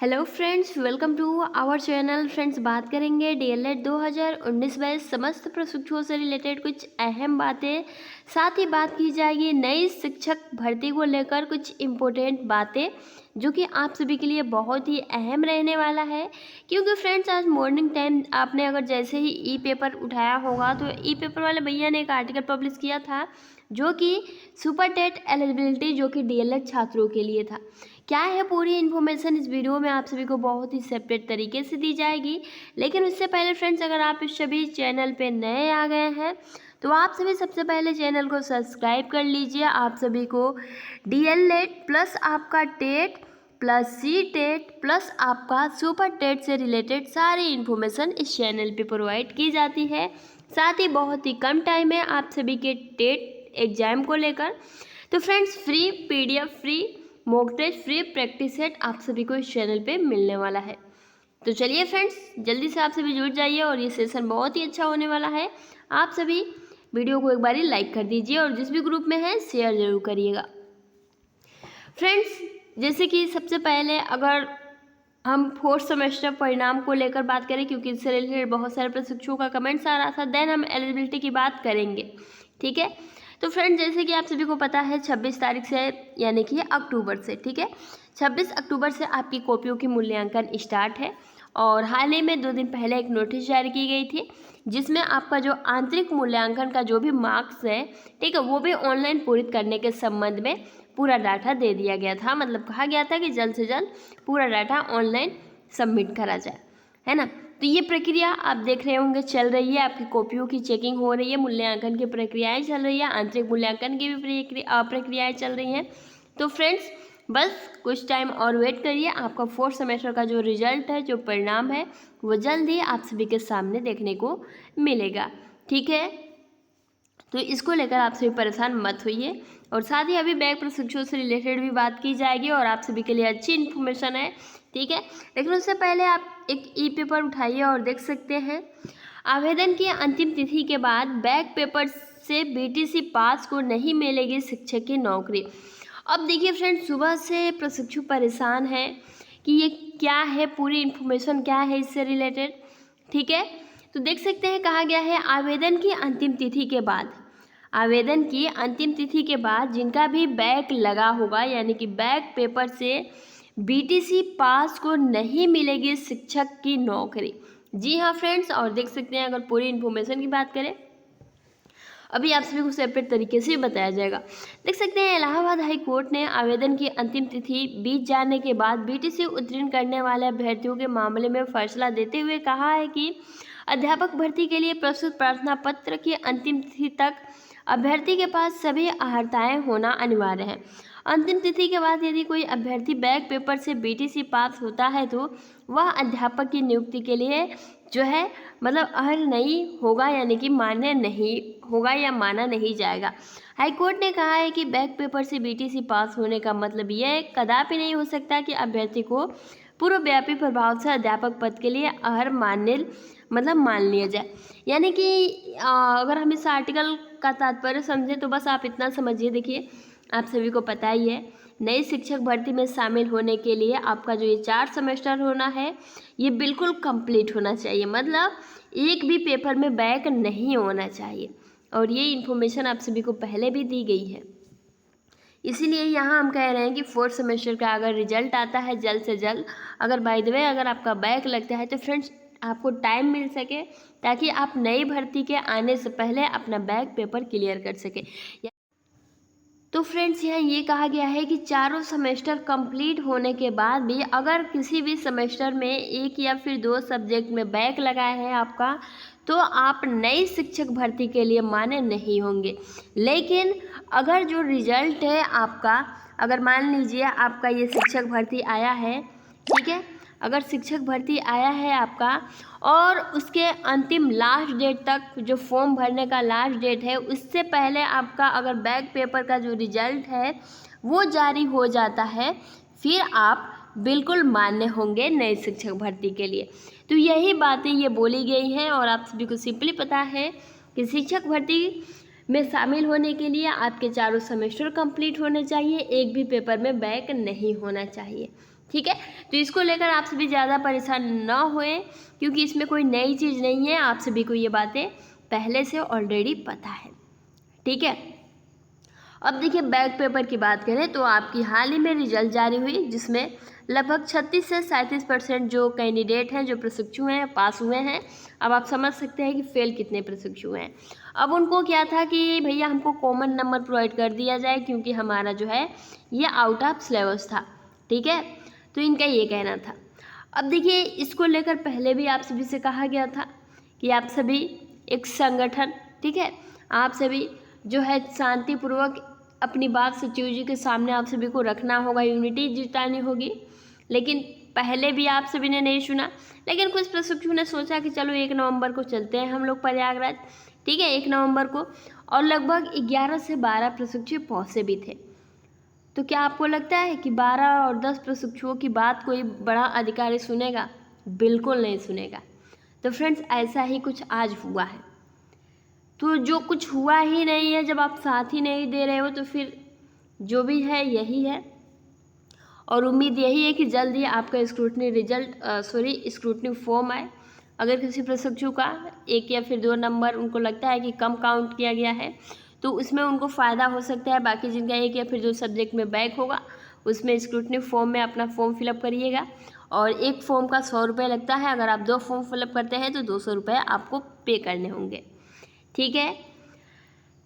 Hello friends, welcome to our channel. Friends, बात करेंगे DElEd 2019 में समस्त प्रशिक्षुओं से रिलेटेड कुछ अहम बातें। साथ ही बात की जाएगी नई शिक्षक भर्ती को लेकर कुछ इम्पोर्टेंट बातें जो कि आप सभी के लिए बहुत ही अहम रहने वाला है। क्योंकि फ्रेंड्स, आज मॉर्निंग टाइम आपने अगर जैसे ही ई पेपर उठाया होगा तो ई पेपर वाले भैया ने एक आर्टिकल पब्लिश किया था जो कि सुपर टेट एलिजिबिलिटी जो कि डीएलएड छात्रों के लिए था। क्या है पूरी इन्फॉर्मेशन इस वीडियो में आप सभी को बहुत ही सेपरेट तरीके से दी जाएगी। लेकिन उससे पहले फ्रेंड्स, अगर आप इस सभी चैनल पे नए आ गए हैं तो आप सभी सबसे पहले चैनल को सब्सक्राइब कर लीजिए। आप सभी को डीएलएड प्लस आपका TET plus C TET plus आपका सुपर टेट से रिलेटेड सारी इन्फॉर्मेशन इस चैनल पे प्रोवाइड की जाती है। साथ ही बहुत ही कम टाइम है आप सभी के टेट एग्जाम को लेकर। तो friends, free PDF, free mock test, free practice set आप सभी को इस चैनल पे मिलने वाला है। तो चलिए फ्रेंड्स, जल्दी से आप सभी जुड़ जाइए और ये सेशन बहुत ही अच्छा होने वाला है। आप सभी वीडियो को एक बारी लाइक कर दीजिए और जिस भी ग्रुप में है शेयर जरूर करिएगा। फ्रेंड्स, जैसे कि सबसे पहले अगर हम फोर्थ सेमेस्टर परिणाम को लेकर बात करें, क्योंकि इससे रिलेटेड बहुत सारे प्रशिक्षुओं का कमेंट्स आ रहा था, देन हम एलिजिबिलिटी की बात करेंगे। ठीक है, तो फ्रेंड्स, जैसे कि आप सभी को पता है 26 तारीख से यानी कि अक्टूबर से, ठीक है, 26 अक्टूबर से आपकी कॉपियों की मूल्यांकन स्टार्ट है। और हाल ही में 2 दिन पहले एक नोटिस जारी की गई थी जिसमें आपका जो आंतरिक मूल्यांकन का जो भी मार्क्स है, ठीक है, वो भी ऑनलाइन पूरित करने के संबंध में पूरा डाटा दे दिया गया था। मतलब कहा गया था कि जल्द से जल्द पूरा डाटा ऑनलाइन सबमिट करा जाए, है ना। तो ये प्रक्रिया आप देख रहे होंगे चल रही है, आपकी कॉपियों की चेकिंग हो रही है, मूल्यांकन की प्रक्रियाएं चल रही है, आंतरिक मूल्यांकन की भी प्रक्रियाएं चल रही हैं। तो फ्रेंड्स, बस कुछ टाइम और वेट करिए, आपका फोर्थ सेमेस्टर का जो रिजल्ट है, जो परिणाम है, वो जल्द ही आप सभी के सामने देखने को मिलेगा। ठीक है, तो इसको लेकर आप सभी परेशान मत होइए। और साथ ही अभी बैक प्रशिक्षुओं से रिलेटेड भी बात की जाएगी और आप सभी के लिए अच्छी इन्फॉर्मेशन है, ठीक है। लेकिन उससे पहले आप एक ई पेपर उठाइए और देख सकते हैं आवेदन की अंतिम तिथि के बाद बैक पेपर से बीटीसी पास को नहीं मिलेगी शिक्षक की नौकरी। अब देखिए फ्रेंड्स, सुबह से प्रशिक्षु परेशान है कि ये क्या है, पूरी इन्फॉर्मेशन क्या है इससे रिलेटेड। ठीक है, तो देख सकते हैं कहा गया है आवेदन की अंतिम तिथि के बाद, आवेदन की अंतिम तिथि के बाद जिनका भी बैक लगा होगा यानी कि बैक पेपर से बीटीसी पास को नहीं मिलेगी शिक्षक की नौकरी। जी हाँ फ्रेंड्स, और देख सकते हैं अगर पूरी इन्फॉर्मेशन की बात करें, अभी आप सभी को सेपरेट तरीके से बताया जाएगा। देख सकते हैं इलाहाबाद हाई कोर्ट ने आवेदन की अंतिम तिथि बीत जाने के बाद बीटीसी उत्तीर्ण करने वाले अभ्यर्थियों के मामले में फैसला देते हुए कहा है कि अध्यापक भर्ती के लिए प्रस्तुत प्रार्थना पत्र की अंतिम तिथि तक अभ्यर्थी के पास सभी अर्हताएं होना अनिवार्य है। अंतिम तिथि के बाद यदि कोई अभ्यर्थी बैक पेपर से बीटीसी पास होता है तो वह अध्यापक की नियुक्ति के लिए जो है मतलब अर्ह नहीं होगा, यानी कि मान्य नहीं होगा या माना नहीं जाएगा। हाईकोर्ट ने कहा है कि बैक पेपर से बीटीसी पास होने का मतलब यह कदापि नहीं हो सकता कि अभ्यर्थी को पूर्वव्यापी प्रभाव से अध्यापक पद के लिए अर्ह मान लिया जाए। यानी कि अगर हम इस आर्टिकल का तात्पर्य समझें तो बस आप इतना समझिए। देखिए, आप सभी को पता ही है नई शिक्षक भर्ती में शामिल होने के लिए आपका जो ये 4 सेमेस्टर होना है ये बिल्कुल कंप्लीट होना चाहिए। मतलब एक भी पेपर में बैक नहीं होना चाहिए, और ये इन्फॉर्मेशन आप सभी को पहले भी दी गई है। इसीलिए यहाँ हम कह रहे हैं कि फोर्थ सेमेस्टर का अगर रिजल्ट आता है जल्द से जल्द, अगर बाय द वे अगर आपका बैक लगता है तो फ्रेंड्स आपको टाइम मिल सके ताकि आप नई भर्ती के आने से पहले अपना बैक पेपर क्लियर कर सके। तो फ्रेंड्स, यहाँ ये कहा गया है कि चारों सेमेस्टर कंप्लीट होने के बाद भी अगर किसी भी सेमेस्टर में 1 या फिर 2 सब्जेक्ट में बैक लगा है आपका, तो आप नई शिक्षक भर्ती के लिए मान्य नहीं होंगे। लेकिन अगर जो रिजल्ट है आपका, अगर मान लीजिए आपका ये शिक्षक भर्ती आया है, ठीक है, अगर शिक्षक भर्ती आया है आपका और उसके अंतिम लास्ट डेट तक जो फॉर्म भरने का लास्ट डेट है उससे पहले आपका अगर बैक पेपर का जो रिजल्ट है वो जारी हो जाता है, फिर आप बिल्कुल मान्य होंगे नए शिक्षक भर्ती के लिए। तो यही बातें ये बोली गई हैं और आप सभी को सिंपली पता है कि शिक्षक भर्ती में शामिल होने के लिए आपके चारों सेमेस्टर कंप्लीट होने चाहिए, एक भी पेपर में बैक नहीं होना चाहिए। ठीक है। तो इसको लेकर आप सभी ज़्यादा परेशान ना होए, क्योंकि इसमें कोई नई चीज़ नहीं है, आप सभी को ये बातें पहले से ऑलरेडी पता है, ठीक है। अब देखिए बैक पेपर की बात करें तो आपकी हाल ही में रिजल्ट जारी हुई, जिसमें लगभग 36 से 37% जो कैंडिडेट हैं, जो प्रशिक्षु हैं, पास हुए हैं। अब आप समझ सकते हैं कि फेल कितने प्रशिक्षु हैं। अब उनको क्या था कि भैया हमको कॉमन नंबर प्रोवाइड कर दिया जाए, क्योंकि हमारा जो है ये आउट ऑफ सिलेबस था, ठीक है। तो इनका ये कहना था। अब देखिए इसको लेकर पहले भी आप सभी से कहा गया था कि आप सभी एक संगठन, ठीक है, आप सभी जो है शांतिपूर्वक अपनी बात सचिव जी के सामने आप सभी को रखना होगा, यूनिटी जुटानी होगी। लेकिन पहले भी आप सभी ने नहीं सुना, लेकिन कुछ प्रशिक्षु ने सोचा कि चलो 1 नवंबर को चलते हैं हम लोग प्रयागराज, ठीक है, 1 नवंबर को। और लगभग 11 से 12 प्रशिक्षु पहुँचे भी थे। तो क्या आपको लगता है कि 12 और 10 प्रशिक्षुओं की बात कोई बड़ा अधिकारी सुनेगा? बिल्कुल नहीं सुनेगा। तो फ्रेंड्स ऐसा ही कुछ आज हुआ है। तो जो कुछ हुआ ही नहीं है, जब आप साथ ही नहीं दे रहे हो, तो फिर जो भी है यही है। और उम्मीद यही है कि जल्द ही आपका स्क्रूटनी फॉर्म आए। अगर किसी प्रशिक्षु का 1 या फिर 2 नंबर उनको लगता है कि कम काउंट किया गया है, तो उसमें उनको फ़ायदा हो सकता है। बाकी जिनका 1 या फिर 2 सब्जेक्ट में बैक होगा, उसमें स्क्रूटनी फॉर्म में अपना फॉर्म फिलअप करिएगा। और एक फॉर्म का 100 रुपये लगता है। अगर आप 2 फॉर्म फिलअप करते हैं तो 200 रुपये आपको पे करने होंगे, ठीक है।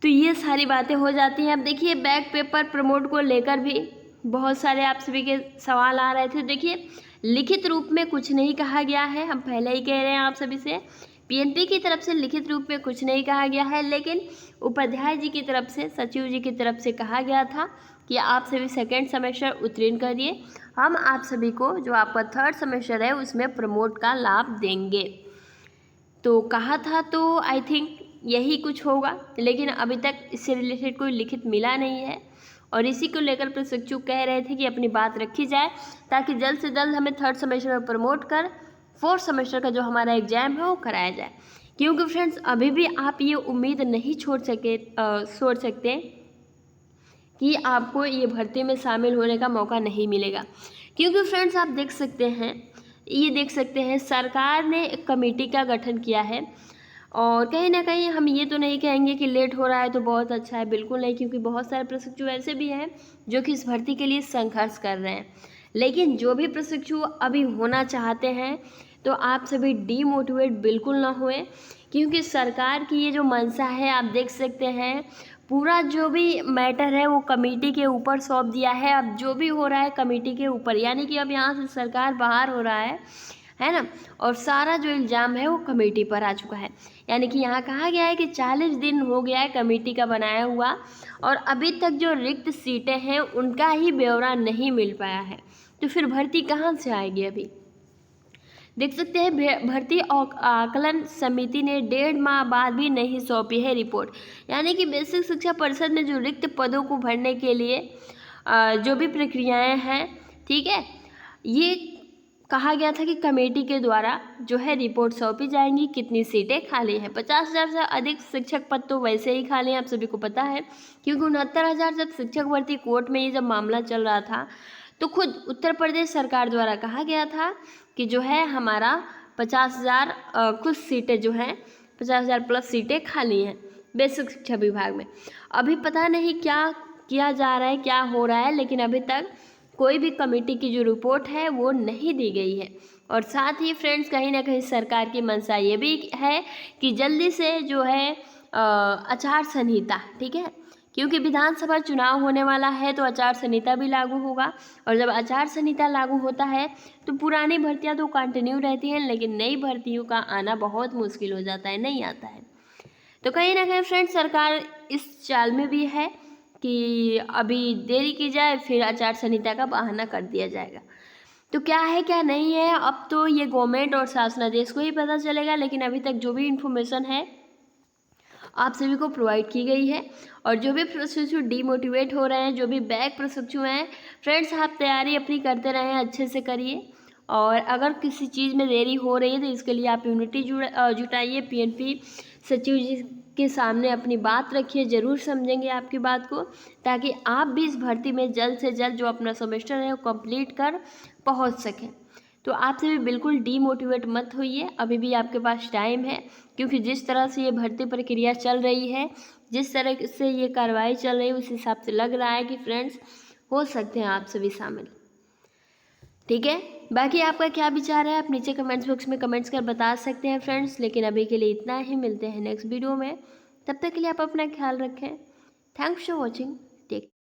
तो ये सारी बातें हो जाती हैं। अब देखिए बैक पेपर प्रमोट को लेकर भी बहुत सारे आप सभी के सवाल आ रहे थे। देखिए लिखित रूप में कुछ नहीं कहा गया है, हम पहले ही कह रहे हैं आप सभी से, पीएनपी की तरफ से लिखित रूप में कुछ नहीं कहा गया है। लेकिन उपाध्याय जी की तरफ से, सचिव जी की तरफ से कहा गया था कि आप सभी सेकेंड सेमेस्टर उत्तीर्ण करिए, हम आप सभी को जो आपका 3rd सेमेस्टर है उसमें प्रमोट का लाभ देंगे। तो कहा था, तो आई थिंक यही कुछ होगा। लेकिन अभी तक इससे रिलेटेड कोई लिखित मिला नहीं है। और इसी को लेकर प्रशिक्षु कह रहे थे कि अपनी बात रखी जाए, ताकि जल्द से जल्द हमें 3rd सेमेस्टर में प्रमोट कर 4th सेमेस्टर का जो हमारा एग्ज़ाम है वो कराया जाए। क्योंकि फ्रेंड्स अभी भी आप ये उम्मीद नहीं सोच सकते कि आपको ये भर्ती में शामिल होने का मौका नहीं मिलेगा। क्योंकि फ्रेंड्स आप देख सकते हैं सरकार ने एक कमेटी का गठन किया है। और कहीं ना कहीं हम ये तो नहीं कहेंगे कि लेट हो रहा है तो बहुत अच्छा है, बिल्कुल नहीं। क्योंकि बहुत सारे प्रशिक्षु ऐसे भी हैं जो कि इस भर्ती के लिए संघर्ष कर रहे हैं। लेकिन जो भी प्रशिक्षु अभी होना चाहते हैं, तो आप सभी डीमोटिवेट बिल्कुल ना हुए, क्योंकि सरकार की ये जो मंशा है, आप देख सकते हैं पूरा जो भी मैटर है वो कमेटी के ऊपर सौंप दिया है। अब जो भी हो रहा है कमेटी के ऊपर, यानी कि अब यहाँ से सरकार बाहर हो रहा है ना। और सारा जो इल्ज़ाम है वो कमेटी पर आ चुका है। यानी कि यहाँ कहा गया है कि 40 दिन हो गया है कमेटी का बनाया हुआ, और अभी तक जो रिक्त सीटें हैं उनका ही ब्यौरा नहीं मिल पाया है। तो फिर भर्ती कहाँ से आएगी? अभी देख सकते हैं भर्ती आकलन समिति ने 1.5 माह बाद भी नहीं सौंपी है रिपोर्ट। यानी कि बेसिक शिक्षा परिषद में जो रिक्त पदों को भरने के लिए जो भी प्रक्रियाएं हैं, ठीक है, ये कहा गया था कि कमेटी के द्वारा जो है रिपोर्ट सौंपी जाएंगी। कितनी सीटें खाली हैं? 50,000 से अधिक शिक्षक पद तो वैसे ही खाली हैं, आप सभी को पता है। क्योंकि 69,000 जब शिक्षक भर्ती कोर्ट में ये जब मामला चल रहा था, तो खुद उत्तर प्रदेश सरकार द्वारा कहा गया था कि जो है हमारा 50,000 कुछ सीटें जो हैं 50,000 प्लस सीटें खाली हैं बेसिक शिक्षा विभाग में। अभी पता नहीं क्या किया जा रहा है, क्या हो रहा है, लेकिन अभी तक कोई भी कमेटी की जो रिपोर्ट है वो नहीं दी गई है। और साथ ही फ्रेंड्स कहीं ना कहीं सरकार की मंशा ये भी है कि जल्दी से जो है आचार संहिता, ठीक है, क्योंकि विधानसभा चुनाव होने वाला है तो आचार संहिता भी लागू होगा। और जब आचार संहिता लागू होता है तो पुरानी भर्तियां तो कंटिन्यू रहती हैं, लेकिन नई भर्तियों का आना बहुत मुश्किल हो जाता है, नहीं आता है। तो कहीं ना कहीं फ्रेंड्स सरकार इस चाल में भी है कि अभी देरी की जाए, फिर आचार संहिता का बहाना कर दिया जाएगा। तो क्या है क्या नहीं है, अब तो ये गवर्नमेंट और शासनादेश को ही पता चलेगा। लेकिन अभी तक जो भी इन्फॉर्मेशन है आप सभी को प्रोवाइड की गई है। और जो भी प्रशिक्षु डीमोटिवेट हो रहे हैं, जो भी बैक प्रशिक्षु हैं, फ्रेंड्स आप तैयारी अपनी करते रहें, अच्छे से करिए। और अगर किसी चीज़ में देरी हो रही है तो इसके लिए आप यूनिटी जुटाइए, पीएनपी सचिव जी के सामने अपनी बात रखिए, ज़रूर समझेंगे आपकी बात को, ताकि आप भी इस भर्ती में जल्द से जल्द जो अपना सेमेस्टर है वो कंप्लीट कर पहुंच सकें। तो आपसे भी बिल्कुल डीमोटिवेट मत होइए, अभी भी आपके पास टाइम है, क्योंकि जिस तरह से ये भर्ती प्रक्रिया चल रही है, जिस तरह से ये कार्रवाई चल रही है, उस हिसाब से लग रहा है कि फ्रेंड्स हो सकते हैं आप सभी शामिल। ठीक है, बाकी आपका क्या विचार है आप नीचे कमेंट्स बॉक्स में कमेंट्स कर बता सकते हैं फ्रेंड्स। लेकिन अभी के लिए इतना ही, मिलते हैं नेक्स्ट वीडियो में, तब तक के लिए आप अपना ख्याल रखें। Thanks for watching, take